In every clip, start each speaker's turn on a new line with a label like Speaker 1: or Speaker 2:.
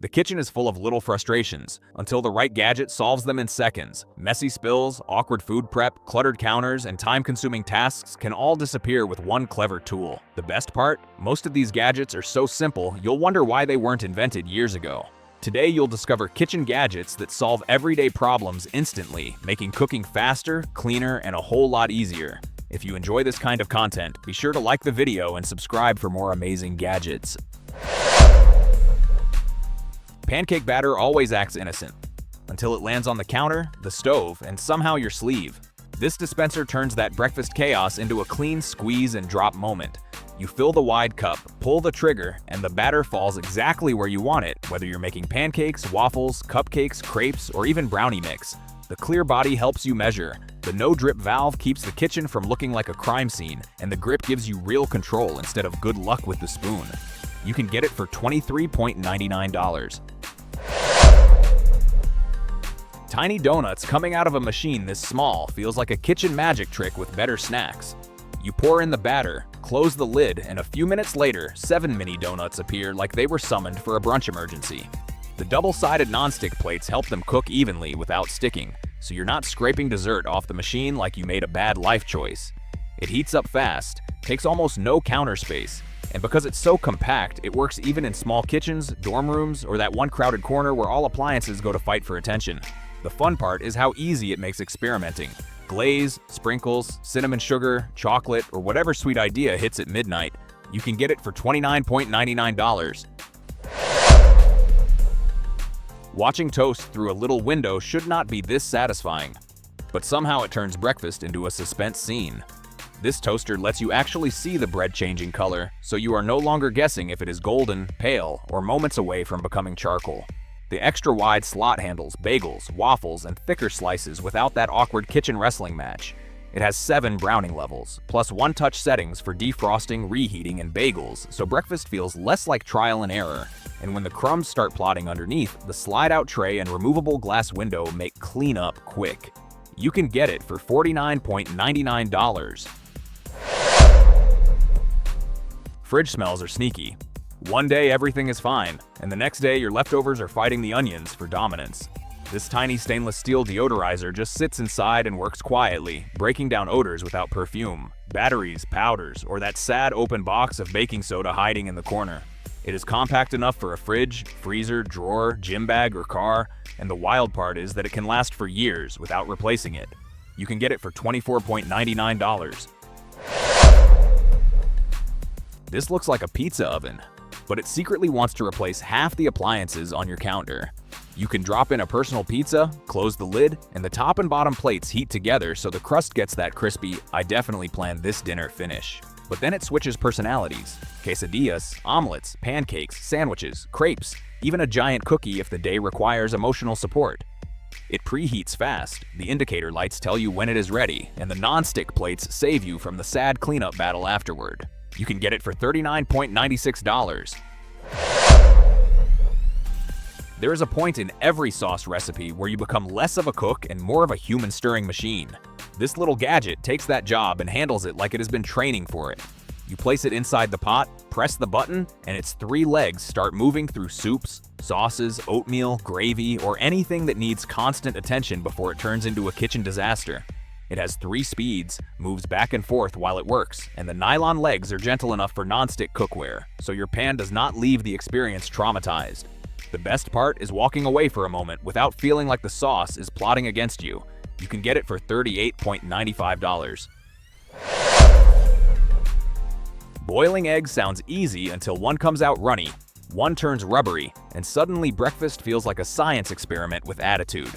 Speaker 1: The kitchen is full of little frustrations, until the right gadget solves them in seconds. Messy spills, awkward food prep, cluttered counters, and time-consuming tasks can all disappear with one clever tool. The best part? Most of these gadgets are so simple, you'll wonder why they weren't invented years ago. Today, you'll discover kitchen gadgets that solve everyday problems instantly, making cooking faster, cleaner, and a whole lot easier. If you enjoy this kind of content, be sure to like the video and subscribe for more amazing gadgets. Pancake batter always acts innocent, until it lands on the counter, the stove, and somehow your sleeve. This dispenser turns that breakfast chaos into a clean squeeze and drop moment. You fill the wide cup, pull the trigger, and the batter falls exactly where you want it, whether you're making pancakes, waffles, cupcakes, crepes, or even brownie mix. The clear body helps you measure. The no-drip valve keeps the kitchen from looking like a crime scene, and the grip gives you real control instead of good luck with the spoon. You can get it for $23.99. Tiny donuts coming out of a machine this small feels like a kitchen magic trick with better snacks. You pour in the batter, close the lid, and a few minutes later, 7 mini donuts appear like they were summoned for a brunch emergency. The double-sided nonstick plates help them cook evenly without sticking, so you're not scraping dessert off the machine like you made a bad life choice. It heats up fast, takes almost no counter space, and because it's so compact, it works even in small kitchens, dorm rooms, or that one crowded corner where all appliances go to fight for attention. The fun part is how easy it makes experimenting. Glaze, sprinkles, cinnamon sugar, chocolate, or whatever sweet idea hits at midnight. You can get it for $29.99. Watching toast through a little window should not be this satisfying, but somehow it turns breakfast into a suspense scene. This toaster lets you actually see the bread changing color, so you are no longer guessing if it is golden, pale, or moments away from becoming charcoal. The extra-wide slot handles bagels, waffles, and thicker slices without that awkward kitchen wrestling match. It has 7 browning levels, plus one-touch settings for defrosting, reheating, and bagels, so breakfast feels less like trial and error. And when the crumbs start plotting underneath, the slide-out tray and removable glass window make cleanup quick. You can get it for $49.99. Fridge smells are sneaky. One day everything is fine, and the next day your leftovers are fighting the onions for dominance. This tiny stainless steel deodorizer just sits inside and works quietly, breaking down odors without perfume, batteries, powders, or that sad open box of baking soda hiding in the corner. It is compact enough for a fridge, freezer, drawer, gym bag, or car, and the wild part is that it can last for years without replacing it. You can get it for $24.99. This looks like a pizza oven, but it secretly wants to replace half the appliances on your counter. You can drop in a personal pizza, close the lid, and the top and bottom plates heat together so the crust gets that crispy, "I definitely planned this dinner" finish. But then it switches personalities. Quesadillas, omelets, pancakes, sandwiches, crepes, even a giant cookie if the day requires emotional support. It preheats fast, the indicator lights tell you when it is ready, and the non-stick plates save you from the sad cleanup battle afterward. You can get it for $39.96. There is a point in every sauce recipe where you become less of a cook and more of a human stirring machine. This little gadget takes that job and handles it like it has been training for it. You place it inside the pot, press the button, and its 3 legs start moving through soups, sauces, oatmeal, gravy, or anything that needs constant attention before it turns into a kitchen disaster. It has 3 speeds, moves back and forth while it works, and the nylon legs are gentle enough for non-stick cookware, so your pan does not leave the experience traumatized. The best part is walking away for a moment without feeling like the sauce is plotting against you. You can get it for $38.95. Boiling eggs sounds easy until one comes out runny, one turns rubbery, and suddenly breakfast feels like a science experiment with attitude.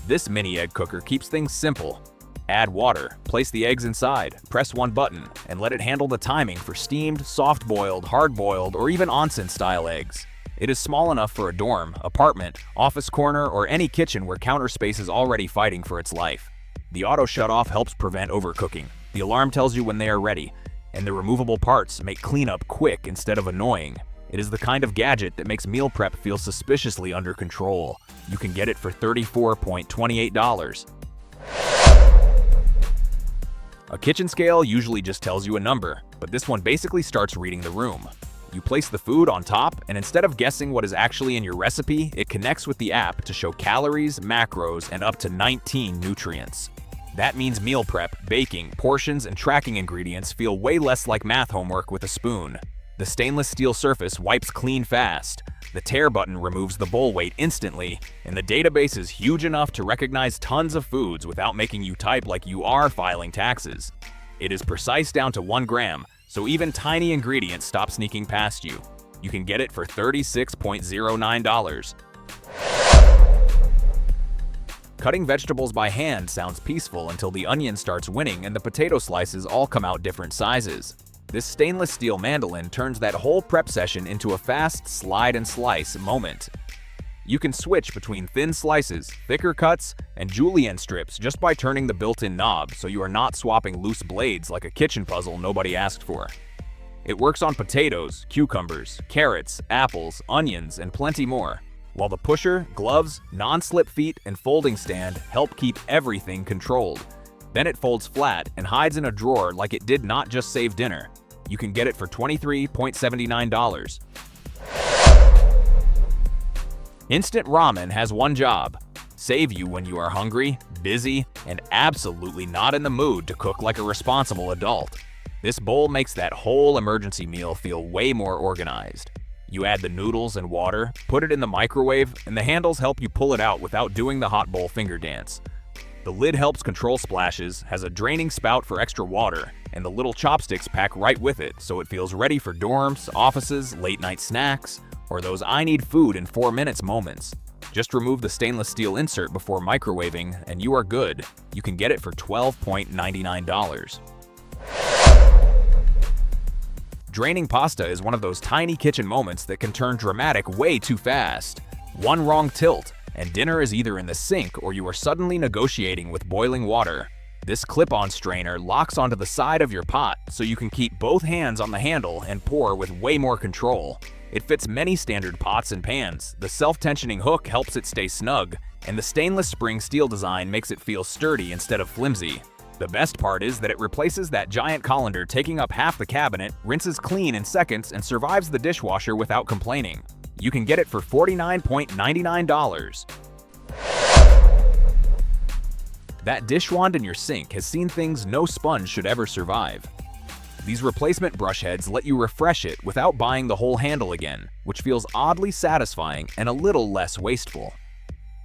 Speaker 1: This mini egg cooker keeps things simple. Add water, place the eggs inside, press one button, and let it handle the timing for steamed, soft-boiled, hard-boiled, or even onsen-style eggs. It is small enough for a dorm, apartment, office corner, or any kitchen where counter space is already fighting for its life. The auto shutoff helps prevent overcooking. The alarm tells you when they are ready, and the removable parts make cleanup quick instead of annoying. It is the kind of gadget that makes meal prep feel suspiciously under control. You can get it for $34.28. A kitchen scale usually just tells you a number, but this one basically starts reading the room. You place the food on top, and instead of guessing what is actually in your recipe, it connects with the app to show calories, macros, and up to 19 nutrients. That means meal prep, baking, portions, and tracking ingredients feel way less like math homework with a spoon. The stainless steel surface wipes clean fast. The tear button removes the bowl weight instantly, and the database is huge enough to recognize tons of foods without making you type like you are filing taxes. It is precise down to 1 gram, so even tiny ingredients stop sneaking past you. You can get it for $36.09. Cutting vegetables by hand sounds peaceful until the onion starts winning and the potato slices all come out different sizes. This stainless steel mandolin turns that whole prep session into a fast slide and slice moment. You can switch between thin slices, thicker cuts, and julienne strips just by turning the built-in knob, so you are not swapping loose blades like a kitchen puzzle nobody asked for. It works on potatoes, cucumbers, carrots, apples, onions, and plenty more, while the pusher, gloves, non-slip feet, and folding stand help keep everything controlled. Then it folds flat and hides in a drawer like it did not just save dinner. You can get it for $23.79. Instant ramen has one job: save you when you are hungry, busy, and absolutely not in the mood to cook like a responsible adult. This bowl makes that whole emergency meal feel way more organized. You add the noodles and water, put it in the microwave, and the handles help you pull it out without doing the hot bowl finger dance. The lid helps control splashes, has a draining spout for extra water, and the little chopsticks pack right with it, so it feels ready for dorms, offices, late-night snacks, or those I need food in 4 minutes moments. Just remove the stainless steel insert before microwaving, and you are good. You can get it for $12.99. Draining pasta is one of those tiny kitchen moments that can turn dramatic way too fast. One wrong tilt, and dinner is either in the sink or you are suddenly negotiating with boiling water. This clip-on strainer locks onto the side of your pot, so you can keep both hands on the handle and pour with way more control. It fits many standard pots and pans, the self-tensioning hook helps it stay snug, and the stainless spring steel design makes it feel sturdy instead of flimsy. The best part is that it replaces that giant colander taking up half the cabinet, rinses clean in seconds, and survives the dishwasher without complaining. You can get it for $49.99. That dish wand in your sink has seen things no sponge should ever survive. These replacement brush heads let you refresh it without buying the whole handle again, which feels oddly satisfying and a little less wasteful.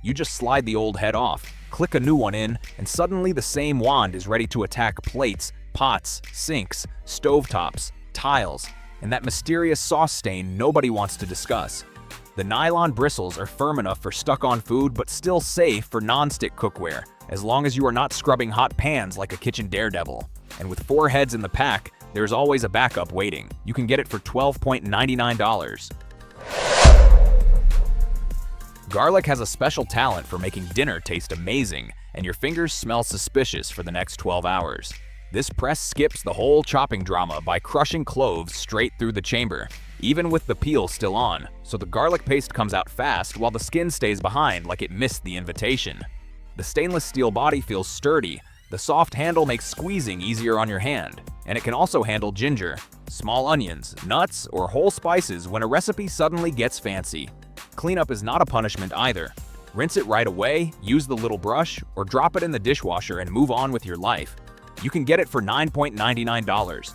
Speaker 1: You just slide the old head off, click a new one in, and suddenly the same wand is ready to attack plates, pots, sinks, stovetops, tiles, and that mysterious sauce stain nobody wants to discuss. The nylon bristles are firm enough for stuck-on food but still safe for non-stick cookware, as long as you are not scrubbing hot pans like a kitchen daredevil. And with 4 heads in the pack, there's always a backup waiting. You can get it for $12.99. Garlic has a special talent for making dinner taste amazing, and your fingers smell suspicious for the next 12 hours. This press skips the whole chopping drama by crushing cloves straight through the chamber, even with the peel still on, so the garlic paste comes out fast while the skin stays behind like it missed the invitation. The stainless steel body feels sturdy, the soft handle makes squeezing easier on your hand, and it can also handle ginger, small onions, nuts, or whole spices when a recipe suddenly gets fancy. Cleanup is not a punishment either. Rinse it right away, use the little brush, or drop it in the dishwasher and move on with your life. You can get it for $9.99.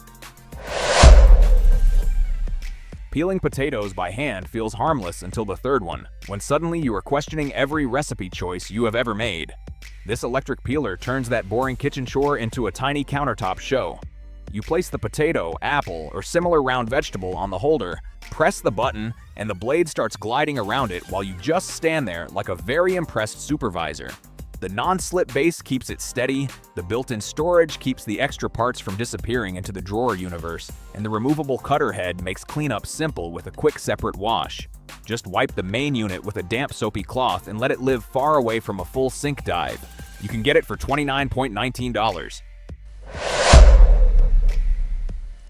Speaker 1: Peeling potatoes by hand feels harmless until the third one, when suddenly you are questioning every recipe choice you have ever made. This electric peeler turns that boring kitchen chore into a tiny countertop show. You place the potato, apple, or similar round vegetable on the holder, press the button, and the blade starts gliding around it while you just stand there like a very impressed supervisor. The non-slip base keeps it steady, the built-in storage keeps the extra parts from disappearing into the drawer universe, and the removable cutter head makes cleanup simple with a quick separate wash. Just wipe the main unit with a damp soapy cloth and let it live far away from a full sink dive. You can get it for $29.19.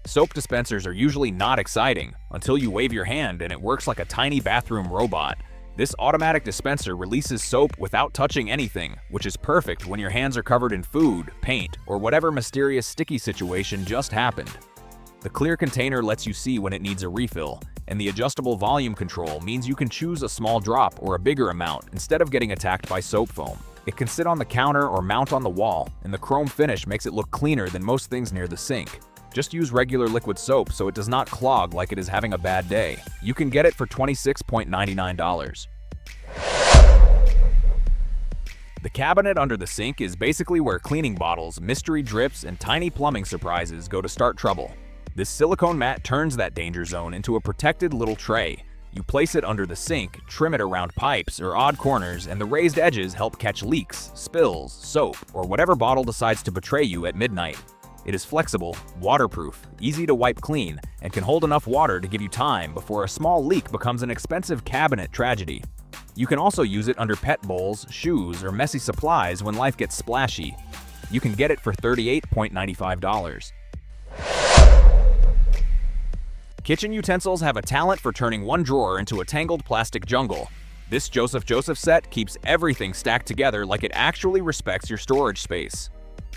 Speaker 1: Soap dispensers are usually not exciting until you wave your hand and it works like a tiny bathroom robot. This automatic dispenser releases soap without touching anything, which is perfect when your hands are covered in food, paint, or whatever mysterious sticky situation just happened. The clear container lets you see when it needs a refill, and the adjustable volume control means you can choose a small drop or a bigger amount instead of getting attacked by soap foam. It can sit on the counter or mount on the wall, and the chrome finish makes it look cleaner than most things near the sink. Just use regular liquid soap so it does not clog like it is having a bad day. You can get it for $26.99. The cabinet under the sink is basically where cleaning bottles, mystery drips, and tiny plumbing surprises go to start trouble. This silicone mat turns that danger zone into a protected little tray. You place it under the sink, trim it around pipes or odd corners, and the raised edges help catch leaks, spills, soap, or whatever bottle decides to betray you at midnight. It is flexible, waterproof, easy to wipe clean, and can hold enough water to give you time before a small leak becomes an expensive cabinet tragedy. You can also use it under pet bowls, shoes, or messy supplies when life gets splashy. You can get it for $38.95. Kitchen utensils have a talent for turning one drawer into a tangled plastic jungle. This Joseph set keeps everything stacked together like it actually respects your storage space.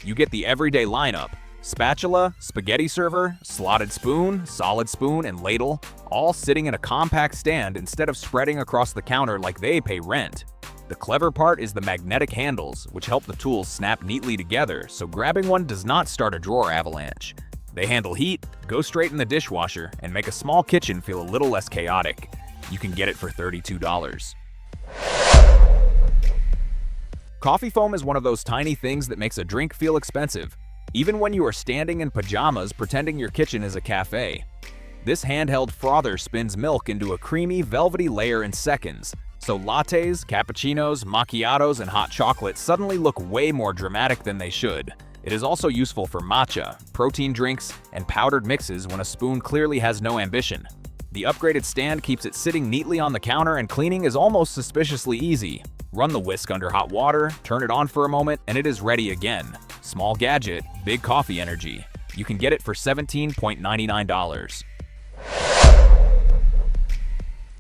Speaker 1: You get the everyday lineup: spatula, spaghetti server, slotted spoon, solid spoon, and ladle, all sitting in a compact stand instead of spreading across the counter like they pay rent. The clever part is the magnetic handles, which help the tools snap neatly together so grabbing one does not start a drawer avalanche. They handle heat, go straight in the dishwasher, and make a small kitchen feel a little less chaotic. You can get it for $32. Coffee foam is one of those tiny things that makes a drink feel expensive, even when you are standing in pajamas pretending your kitchen is a cafe. This handheld frother spins milk into a creamy, velvety layer in seconds, so lattes, cappuccinos, macchiatos, and hot chocolate suddenly look way more dramatic than they should. It is also useful for matcha, protein drinks, and powdered mixes when a spoon clearly has no ambition. The upgraded stand keeps it sitting neatly on the counter, and cleaning is almost suspiciously easy. Run the whisk under hot water, turn it on for a moment, and it is ready again. Small gadget, big coffee energy. You can get it for $17.99.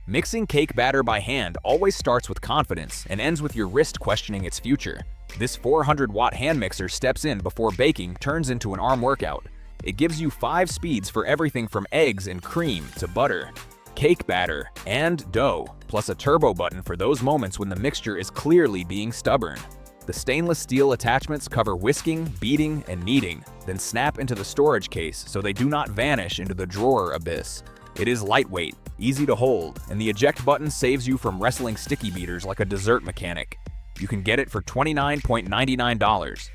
Speaker 1: Mixing cake batter by hand always starts with confidence and ends with your wrist questioning its future. This 400-watt hand mixer steps in before baking turns into an arm workout. It gives you 5 speeds for everything from eggs and cream to butter, cake batter, and dough, plus a turbo button for those moments when the mixture is clearly being stubborn. The stainless steel attachments cover whisking, beating, and kneading, then snap into the storage case so they do not vanish into the drawer abyss. It is lightweight, easy to hold, and the eject button saves you from wrestling sticky beaters like a dessert mechanic. You can get it for $29.99.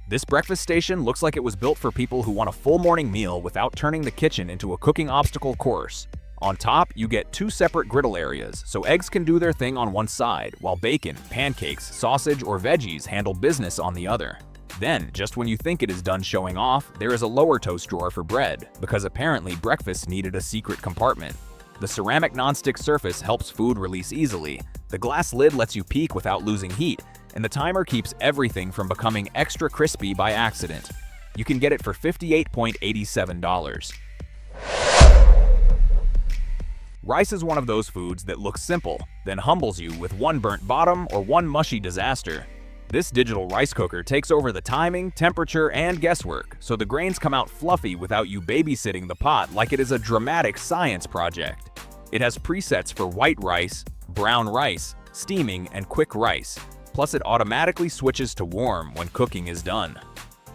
Speaker 1: This breakfast station looks like it was built for people who want a full morning meal without turning the kitchen into a cooking obstacle course. On top, you get 2 separate griddle areas, so eggs can do their thing on one side, while bacon, pancakes, sausage, or veggies handle business on the other. Then, just when you think it is done showing off, there is a lower toast drawer for bread, because apparently breakfast needed a secret compartment. The ceramic nonstick surface helps food release easily, the glass lid lets you peek without losing heat, and the timer keeps everything from becoming extra crispy by accident. You can get it for $58.87. Rice is one of those foods that looks simple, then humbles you with one burnt bottom or one mushy disaster. This digital rice cooker takes over the timing, temperature, and guesswork, so the grains come out fluffy without you babysitting the pot like it is a dramatic science project. It has presets for white rice, brown rice, steaming, and quick rice, plus it automatically switches to warm when cooking is done.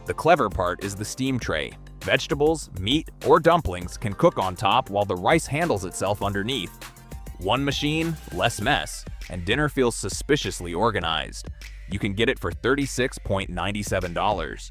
Speaker 1: The clever part is the steam tray. Vegetables, meat, or dumplings can cook on top while the rice handles itself underneath. One machine, less mess, and dinner feels suspiciously organized. You can get it for $36.97.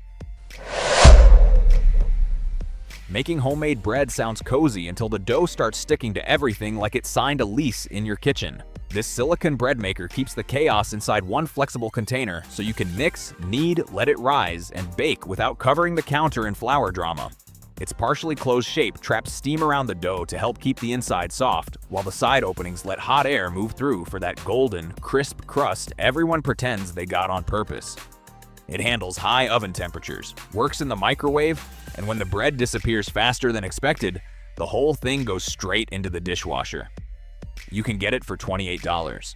Speaker 1: Making homemade bread sounds cozy until the dough starts sticking to everything like it signed a lease in your kitchen. This silicone bread maker keeps the chaos inside one flexible container so you can mix, knead, let it rise, and bake without covering the counter in flour drama. Its partially closed shape traps steam around the dough to help keep the inside soft, while the side openings let hot air move through for that golden, crisp crust everyone pretends they got on purpose. It handles high oven temperatures, works in the microwave, and when the bread disappears faster than expected, the whole thing goes straight into the dishwasher. You can get it for $28.